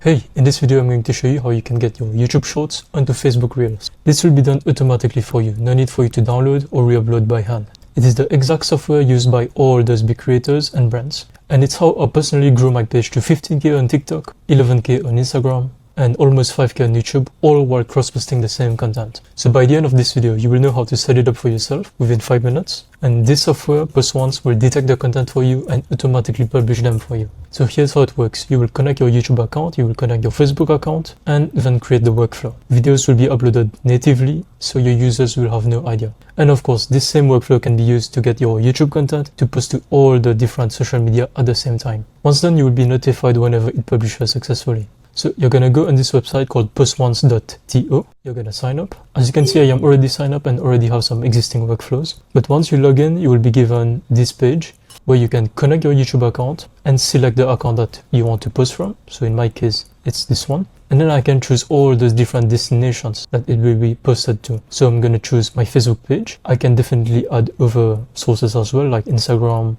Hey, in this video I'm going to show you how you can get your YouTube Shorts onto Facebook Reels. This will be done automatically for you, no need for you to download or re-upload by hand. It is the exact software used by all those big creators and brands. And it's how I personally grew my page to 15k on TikTok, 11k on Instagram, and almost 5k on YouTube, all while cross-posting the same content. So by the end of this video, you will know how to set it up for yourself within 5 minutes. And this software, PostOnce, will detect the content for you and automatically publish them for you. So here's how it works. You will connect your YouTube account, you will connect your Facebook account, and then create the workflow. Videos will be uploaded natively, so your users will have no idea. And of course, this same workflow can be used to get your YouTube content to post to all the different social media at the same time. Once done, you will be notified whenever it publishes successfully. So you're gonna go on this website called postonce.to. You're gonna sign up. As you can see, I am already signed up and already have some existing workflows. But once you log in, you will be given this page where you can connect your YouTube account and select the account that you want to post from. So in my case, it's this one. And then I can choose all those different destinations that it will be posted to. So I'm gonna choose my Facebook page. I can definitely add other sources as well, like Instagram,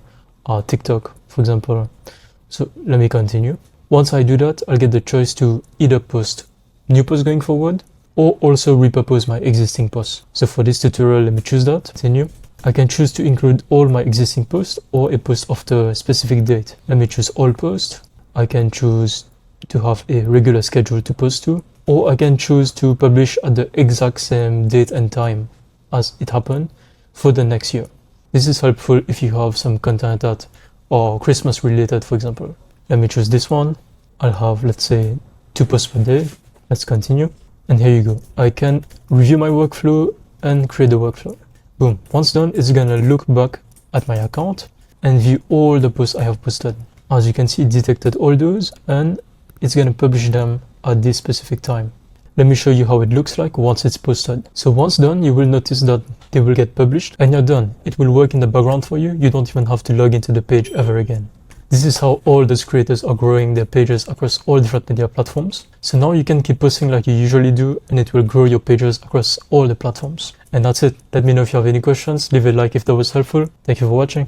TikTok, for example. So let me continue. Once I do that, I'll get the choice to either post new posts going forward or also repurpose my existing posts. So for this tutorial, let me choose that. Continue. I can choose to include all my existing posts or a post after a specific date. Let me choose all posts. I can choose to have a regular schedule to post to, or I can choose to publish at the exact same date and time as it happened for the next year. This is helpful if you have some content that are Christmas related, for example. Let me choose this one. I'll have, let's say, 2 posts per day. Let's continue. And here you go. I can review my workflow and create the workflow. Boom. Once done, it's gonna look back at my account and view all the posts I have posted. As you can see, it detected all those and it's gonna publish them at this specific time. Let me show you how it looks like once it's posted. So once done, you will notice that they will get published and you're done. It will work in the background for you. You don't even have to log into the page ever again. This is how all those creators are growing their pages across all different media platforms. So now you can keep posting like you usually do and it will grow your pages across all the platforms. And that's it. Let me know if you have any questions. Leave a like if that was helpful. Thank you for watching.